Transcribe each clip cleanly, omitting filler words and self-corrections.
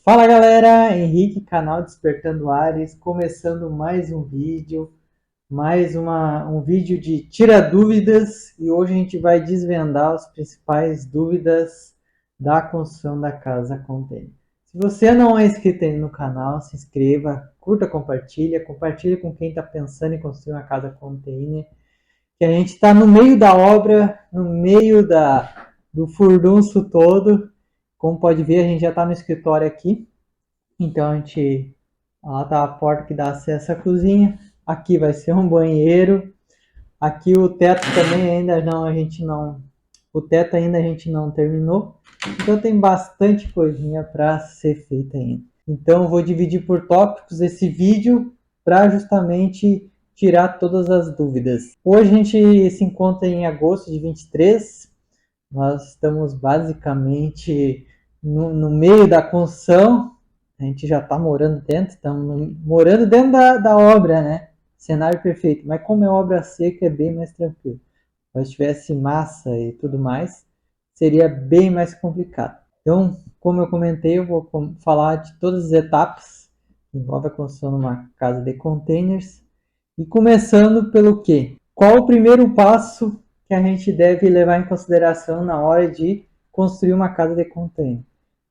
Fala galera, Henrique, canal Despertando Ares, começando mais um vídeo, um vídeo de tira dúvidas e hoje a gente vai desvendar as principais dúvidas da construção da casa container. Se você não é inscrito ainda no canal, se inscreva, curta, compartilha com quem está pensando em construir uma casa container, que a gente está no meio da obra, no meio do furdunço todo. Como pode ver, a gente já está no escritório aqui. Então lá tá a porta que dá acesso à cozinha. Aqui vai ser um banheiro. Aqui o teto também o teto ainda a gente não terminou. Então tem bastante coisinha para ser feita ainda. Então eu vou dividir por tópicos esse vídeo para justamente tirar todas as dúvidas. Hoje a gente se encontra em agosto de 23. Nós estamos basicamente no meio da construção. A gente já está morando dentro, estamos morando dentro da obra, né? Cenário perfeito. Mas como é obra seca, é bem mais tranquilo. Se tivesse massa e tudo mais, seria bem mais complicado. Então, como eu comentei, eu vou falar de todas as etapas que envolvem a construção de uma casa de containers. E começando pelo quê? Qual o primeiro passo que a gente deve levar em consideração na hora de construir uma casa de container?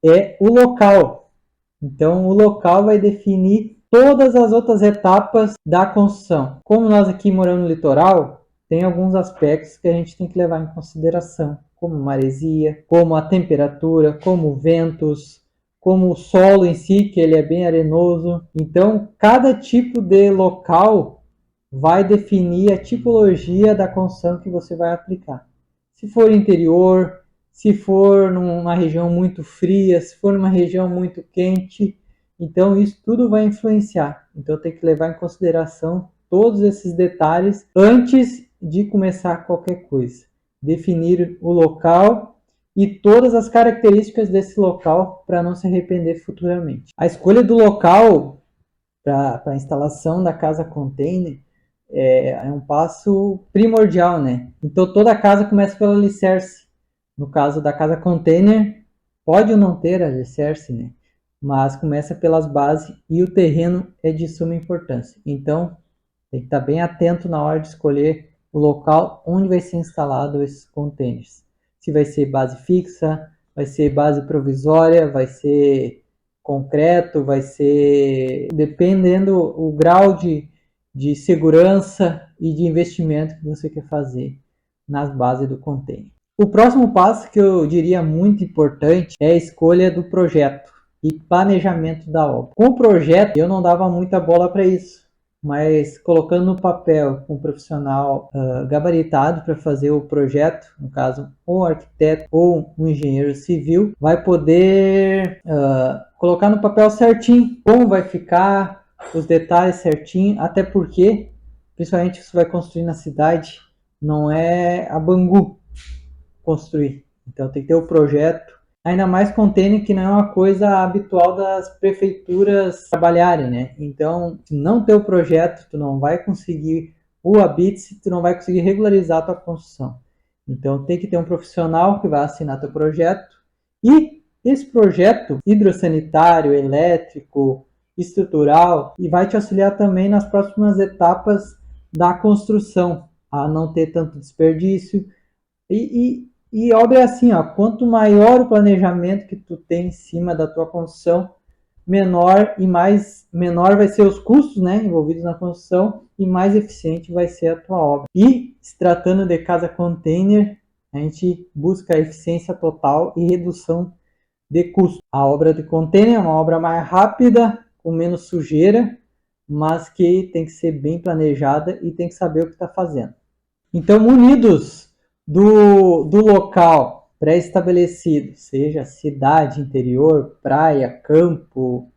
É o local. Então, o local vai definir todas as outras etapas da construção. Como nós aqui moramos no litoral, tem alguns aspectos que a gente tem que levar em consideração, como maresia, como a temperatura, como ventos, como o solo em si, que ele é bem arenoso. Então, cada tipo de local vai definir a tipologia da construção que você vai aplicar. Se for interior, se for numa região muito fria, se for numa região muito quente, então isso tudo vai influenciar. Então tem que levar em consideração todos esses detalhes antes de começar qualquer coisa. Definir o local e todas as características desse local para não se arrepender futuramente. A escolha do local para a instalação da casa container é um passo primordial, né? Então toda casa começa pelo alicerce. No caso da casa container, pode ou não ter alicerce, né? Mas começa pelas bases e o terreno é de suma importância. Então tem que estar bem atento na hora de escolher o local onde vai ser instalado esses containers. Se vai ser base fixa, vai ser base provisória, vai ser concreto, vai ser dependendo o grau de segurança e de investimento que você quer fazer nas bases do container. O próximo passo que eu diria muito importante é a escolha do projeto e planejamento da obra. Com o projeto eu não dava muita bola para isso, mas colocando no papel um profissional gabaritado para fazer o projeto, no caso um arquiteto ou um engenheiro civil, vai poder colocar no papel certinho como vai ficar, os detalhes certinho, até porque, principalmente se você vai construir na cidade, não é a Bangu construir. Então tem que ter o projeto, ainda mais container, que não é uma coisa habitual das prefeituras trabalharem, né? Então, se não ter o projeto, tu não vai conseguir o habite, tu não vai conseguir regularizar a tua construção. Então tem que ter um profissional que vai assinar teu projeto e esse projeto hidrossanitário, elétrico, estrutural, e vai te auxiliar também nas próximas etapas da construção, a não ter tanto desperdício. E obra é assim, ó, quanto maior o planejamento que tu tem em cima da tua construção, menor vai ser os custos, né, envolvidos na construção e mais eficiente vai ser a tua obra. E se tratando de casa container, a gente busca a eficiência total e redução de custo. A obra de container é uma obra mais rápida, com menos sujeira, mas que tem que ser bem planejada e tem que saber o que está fazendo. Então, munidos do local pré-estabelecido, seja cidade, interior, praia, campo,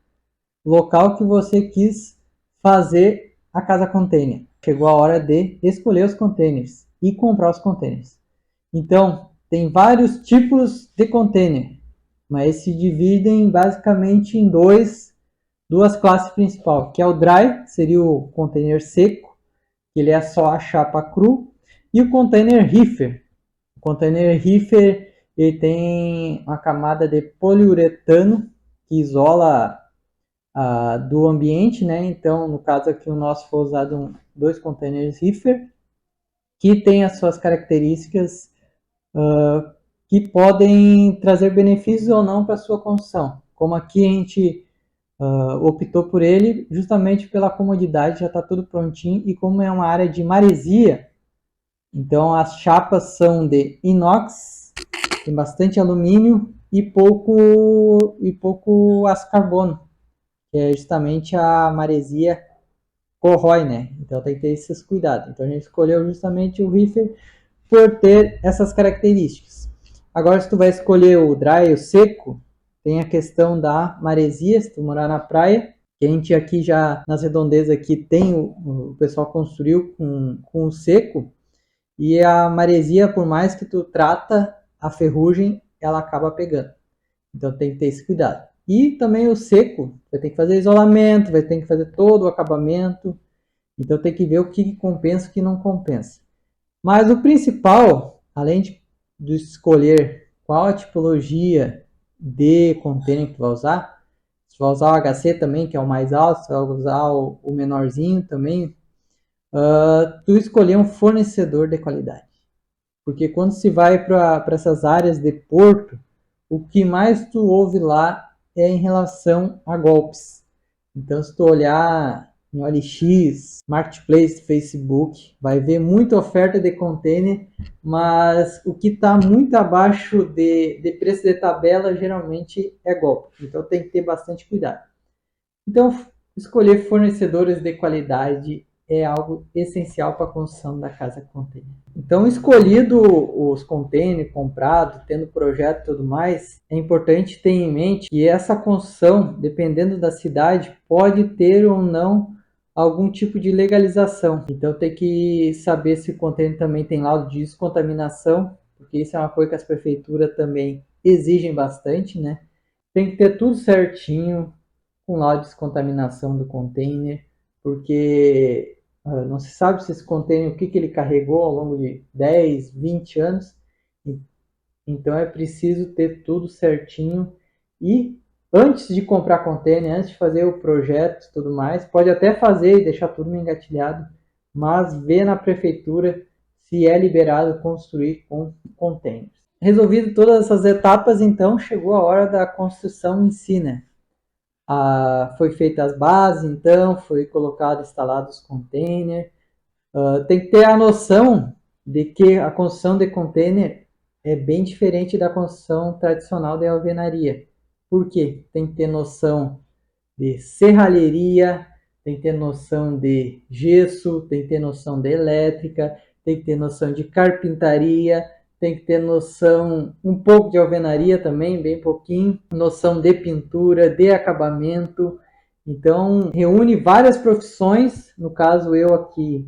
local que você quis fazer a casa container. Chegou a hora de escolher os containers e comprar os containers. Então, tem vários tipos de container, mas se dividem basicamente em duas classes principais, que é o dry, que seria o container seco, que ele é só a chapa cru, e o container reefer. O container reefer ele tem uma camada de poliuretano, que isola do ambiente, né? Então, no caso aqui, o nosso foi usado 2 containers reefer, que tem as suas características que podem trazer benefícios ou não para a sua construção. Como aqui a gente optou por ele justamente pela comodidade, já está tudo prontinho, e como é uma área de maresia, então as chapas são de inox, tem bastante alumínio e pouco aço carbono, que é justamente a maresia corrói, né? Então tem que ter esses cuidados. Então a gente escolheu justamente o reefer por ter essas características. Agora, se tu vai escolher o dry, o seco, tem a questão da maresia, se tu morar na praia, que a gente aqui já, nas redondezas aqui, tem o pessoal construiu com o seco, e a maresia, por mais que tu trata a ferrugem, ela acaba pegando. Então tem que ter esse cuidado. E também o seco, vai ter que fazer isolamento, vai ter que fazer todo o acabamento, então tem que ver o que compensa e o que não compensa. Mas o principal, além de escolher qual a tipologia de container que tu vai usar, se tu vai usar o HC também, que é o mais alto, se tu vai usar o menorzinho também, tu escolher um fornecedor de qualidade. Porque quando se vai para essas áreas de porto, o que mais tu ouve lá é em relação a golpes. Então, se tu olhar em OLX, Marketplace, Facebook, vai ver muita oferta de container, mas o que está muito abaixo de preço de tabela geralmente é golpe. Então, tem que ter bastante cuidado. Então, escolher fornecedores de qualidade é algo essencial para a construção da casa container. Então, escolhido os containers, comprado, tendo projeto e tudo mais, é importante ter em mente que essa construção, dependendo da cidade, pode ter ou não algum tipo de legalização. Então, tem que saber se o container também tem laudo de descontaminação, porque isso é uma coisa que as prefeituras também exigem bastante, né? Tem que ter tudo certinho, com laudo de descontaminação do container, porque não se sabe se esse container, o que ele carregou ao longo de 10, 20 anos, então é preciso ter tudo certinho. E antes de comprar container, antes de fazer o projeto e tudo mais, pode até fazer e deixar tudo engatilhado, mas ver na prefeitura se é liberado construir com containers. Resolvido todas essas etapas, então chegou a hora da construção em si, né? Foi feita as bases, então, foi colocado, instalado os containers. Tem que ter a noção de que a construção de container é bem diferente da construção tradicional de alvenaria. Por quê? Tem que ter noção de serralheria, tem que ter noção de gesso, tem que ter noção de elétrica, tem que ter noção de carpintaria, tem que ter noção um pouco de alvenaria também, bem pouquinho, noção de pintura, de acabamento. Então, reúne várias profissões. No caso, eu aqui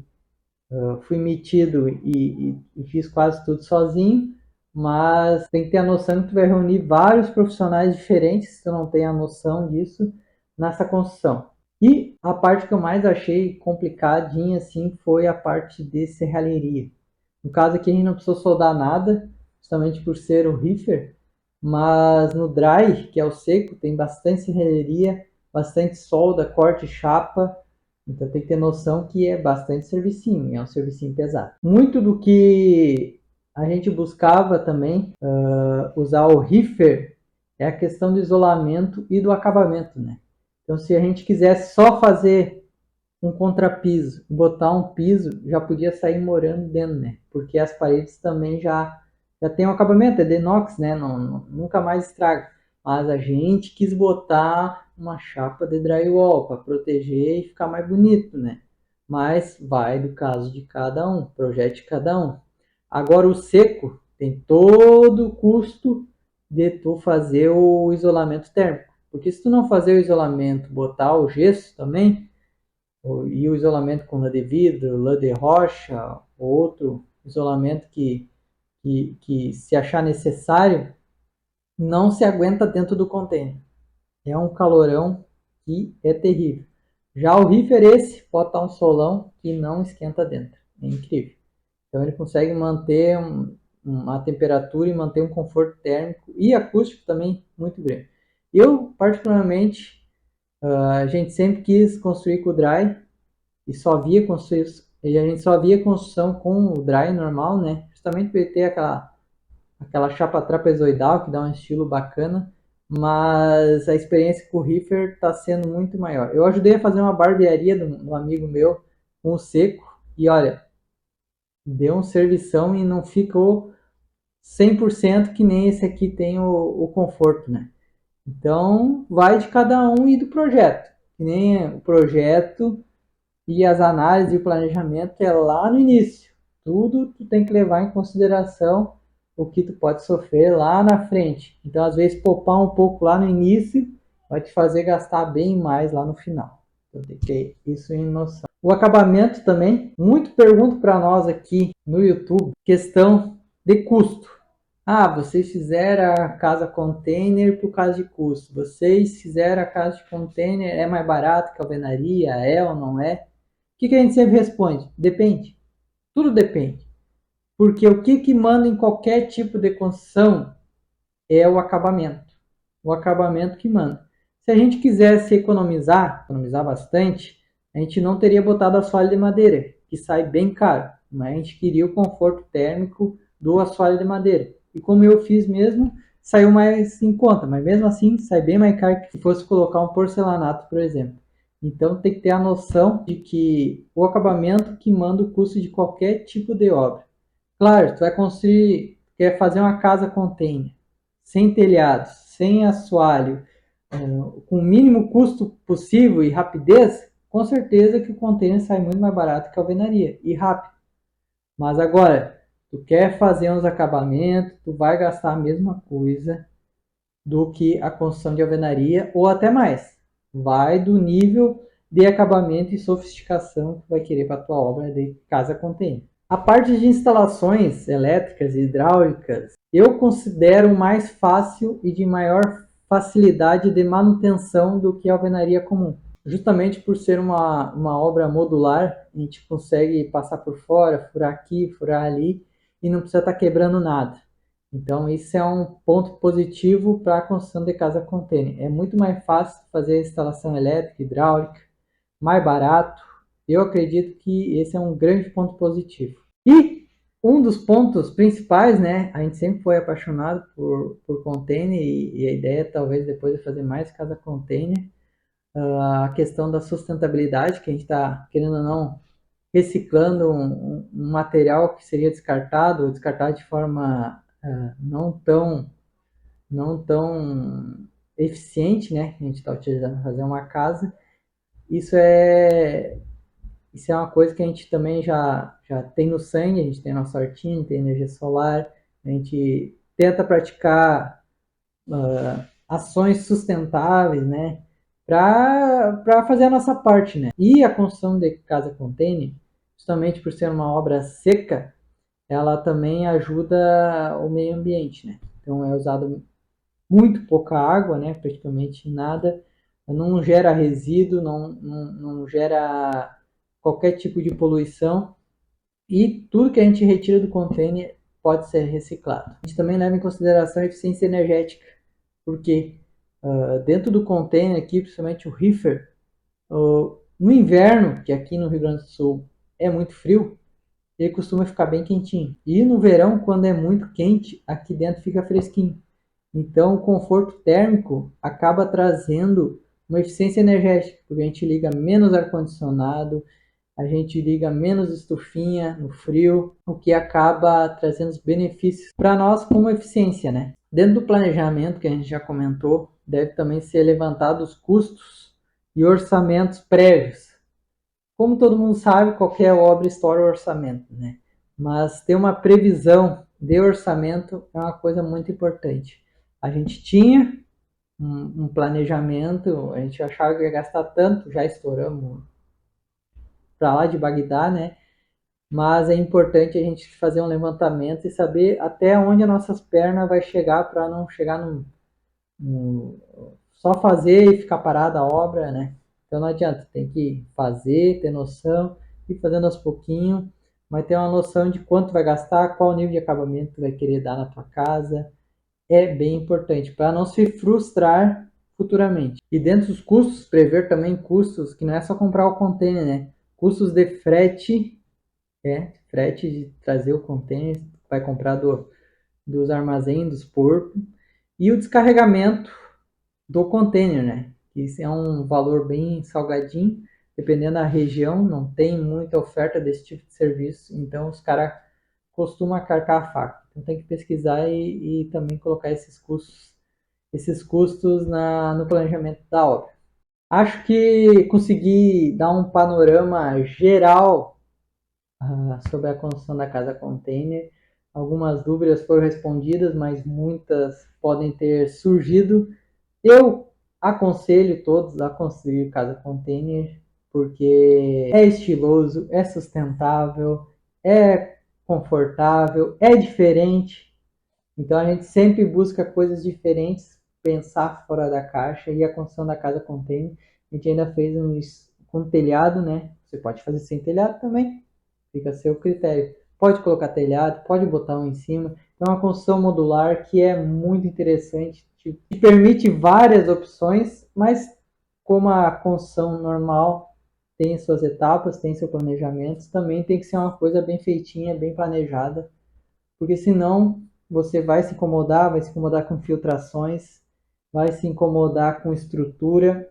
fui metido e fiz quase tudo sozinho, mas tem que ter a noção que tu vai reunir vários profissionais diferentes, se tu não tem a noção disso, nessa construção. E a parte que eu mais achei complicadinha assim foi a parte de serralheria. No caso aqui a gente não precisou soldar nada, justamente por ser o reefer, mas no dry, que é o seco, tem bastante serralheria, bastante solda, corte, chapa, então tem que ter noção que é bastante servicinho, é um servicinho pesado. Muito do que a gente buscava também usar o reefer é a questão do isolamento e do acabamento, né? Então se a gente quisesse só fazer um contrapiso, botar um piso, já podia sair morando dentro, né? Porque as paredes também já tem um acabamento, é de inox, né? Nunca mais estraga. Mas a gente quis botar uma chapa de drywall para proteger e ficar mais bonito, né? Mas vai do caso de cada um, projeto de cada um. Agora o seco tem todo o custo de tu fazer o isolamento térmico. Porque se tu não fazer o isolamento, botar o gesso também, e o isolamento com lã de vidro, lã de rocha, outro isolamento que se achar necessário, não se aguenta dentro do container. É um calorão que é terrível. Já o reefer esse pode estar um solão que não esquenta dentro. É incrível. Então ele consegue manter uma temperatura e manter um conforto térmico e acústico também muito grande. Eu, particularmente, a gente sempre quis construir com o dry e só via construir, e a gente só via construção com o dry normal, né? Justamente por ele ter aquela chapa trapezoidal que dá um estilo bacana, mas a experiência com o reefer está sendo muito maior. Eu ajudei a fazer uma barbearia de um amigo meu com o seco e olha, deu um servição e não ficou 100% que nem esse aqui tem o conforto, né? Então, vai de cada um e do projeto. Que nem o projeto e as análises e o planejamento que é lá no início. Tudo tu tem que levar em consideração o que tu pode sofrer lá na frente. Então, às vezes, poupar um pouco lá no início vai te fazer gastar bem mais lá no final. Então, tem que ter isso em noção. O acabamento também, muito pergunta para nós aqui no YouTube, questão de custo. Ah, vocês fizeram a casa container por causa de custo. Vocês fizeram a casa de container, é mais barato que a alvenaria? É ou não é? O que a gente sempre responde? Depende. Tudo depende. Porque o que manda em qualquer tipo de construção é o acabamento. O acabamento que manda. Se a gente quisesse economizar bastante, a gente não teria botado assoalho de madeira, que sai bem caro. Mas a gente queria o conforto térmico do assoalho de madeira. E como eu fiz mesmo, saiu mais em conta. Mas mesmo assim, sai bem mais caro que se fosse colocar um porcelanato, por exemplo. Então tem que ter a noção de que o acabamento que manda o custo de qualquer tipo de obra. Claro, tu vai construir, quer fazer uma casa container, sem telhado, sem assoalho, com o mínimo custo possível e rapidez, com certeza que o container sai muito mais barato que a alvenaria e rápido. Mas agora, tu quer fazer uns acabamentos, tu vai gastar a mesma coisa do que a construção de alvenaria ou até mais. Vai do nível de acabamento e sofisticação que vai querer para a tua obra de casa container. A parte de instalações elétricas e hidráulicas, eu considero mais fácil e de maior facilidade de manutenção do que a alvenaria comum. Justamente por ser uma obra modular, a gente consegue passar por fora, furar aqui, furar ali, e não precisa estar quebrando nada. Então, isso é um ponto positivo para a construção de casa container. É muito mais fácil fazer a instalação elétrica, hidráulica, mais barato. Eu acredito que esse é um grande ponto positivo. E um dos pontos principais, né? A gente sempre foi apaixonado por container e a ideia talvez depois de fazer mais casa container, a questão da sustentabilidade, que a gente está, querendo ou não, reciclando um material que seria descartado, ou descartado de forma não tão eficiente, né? A gente está utilizando para fazer uma casa. Isso é, isso é uma coisa que a gente também já tem no sangue, a gente tem nossa hortinha, tem energia solar, a gente tenta praticar ações sustentáveis, né? Para fazer a nossa parte, né? E a construção de casa container, justamente por ser uma obra seca, ela também ajuda o meio ambiente, né? Então é usado muito pouca água, né? Praticamente nada, não gera resíduo, não gera qualquer tipo de poluição e tudo que a gente retira do container pode ser reciclado. A gente também leva em consideração a eficiência energética, porque dentro do container aqui, principalmente o reefer, no inverno, que aqui no Rio Grande do Sul é muito frio, ele costuma ficar bem quentinho. E no verão, quando é muito quente, aqui dentro fica fresquinho. Então, o conforto térmico acaba trazendo uma eficiência energética, porque a gente liga menos ar-condicionado, a gente liga menos estufinha no frio, o que acaba trazendo os benefícios para nós como eficiência, né? Dentro do planejamento que a gente já comentou, deve também ser levantado os custos e orçamentos prévios. Como todo mundo sabe, qualquer obra estoura o orçamento, né? Mas ter uma previsão de orçamento é uma coisa muito importante. A gente tinha um planejamento, a gente achava que ia gastar tanto, já estouramos para lá de Bagdá, né? Mas é importante a gente fazer um levantamento e saber até onde as nossas pernas vai chegar para não chegar só fazer e ficar parada a obra, né? Então não adianta, tem que fazer, ter noção, ir fazendo aos pouquinhos, mas ter uma noção de quanto vai gastar, qual nível de acabamento tu vai querer dar na tua casa, é bem importante, para não se frustrar futuramente. E dentro dos custos, prever também custos, que não é só comprar o container, né? Custos de frete, frete de trazer o container, vai comprar dos armazéns, dos portos, e o descarregamento do container, né? Isso é um valor bem salgadinho, dependendo da região, não tem muita oferta desse tipo de serviço, então os caras costumam carcar a faca. Então tem que pesquisar e também colocar esses custos no planejamento da obra. Acho que consegui dar um panorama geral sobre a construção da casa container. Algumas dúvidas foram respondidas, mas muitas podem ter surgido. Eu aconselho todos a construir casa container porque é estiloso, é sustentável, é confortável, é diferente. Então a gente sempre busca coisas diferentes, pensar fora da caixa, e a construção da casa container. A gente ainda fez uns com telhado, né? Você pode fazer sem telhado também, fica a seu critério. Pode colocar telhado, pode botar um em cima. Então é uma construção modular que é muito interessante, te permite várias opções, mas como a construção normal tem suas etapas, tem seu planejamento, também tem que ser uma coisa bem feitinha, bem planejada, porque senão você vai se incomodar com filtrações, vai se incomodar com estrutura,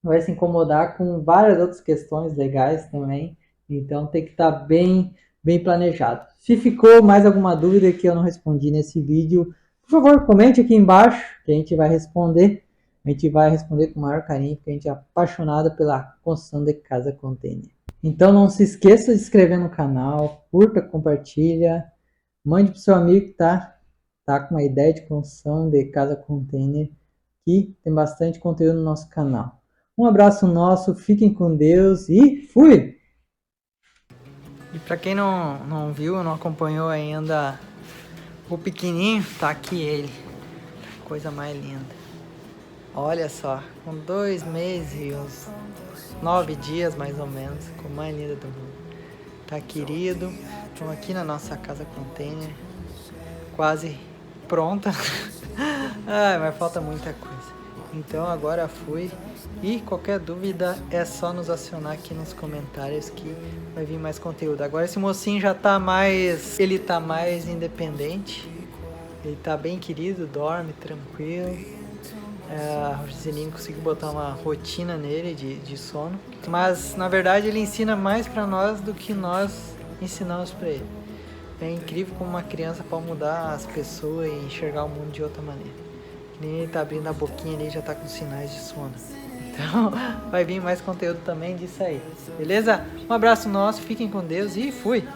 vai se incomodar com várias outras questões legais também. Então tem que estar bem planejado. Se ficou mais alguma dúvida que eu não respondi nesse vídeo, por favor, comente aqui embaixo que a gente vai responder. A gente vai responder com o maior carinho, porque a gente é apaixonado pela construção de casa container. Então não se esqueça de se inscrever no canal, curta, compartilha, mande para o seu amigo que tá com uma ideia de construção de casa container, que tem bastante conteúdo no nosso canal. Um abraço nosso, fiquem com Deus e fui! E para quem não viu, não acompanhou ainda o pequenininho, tá aqui ele. Coisa mais linda. Olha só, com 2 meses e uns 9 dias mais ou menos, com mais linda do mundo. Tá querido, estamos aqui na nossa casa container, quase pronta. Mas falta muita coisa. Então agora fui. E qualquer dúvida é só nos acionar aqui nos comentários que vai vir mais conteúdo. Agora esse mocinho já tá mais... Ele tá mais independente. Ele tá bem querido, dorme tranquilo. O Giselinho conseguiu botar uma rotina nele de sono. Mas na verdade ele ensina mais pra nós do que nós ensinamos pra ele. É incrível como uma criança pode mudar as pessoas e enxergar o mundo de outra maneira. Que nem ele tá abrindo a boquinha ali e já tá com sinais de sono. Então vai vir mais conteúdo também disso aí. Beleza? Um abraço nosso, fiquem com Deus e fui!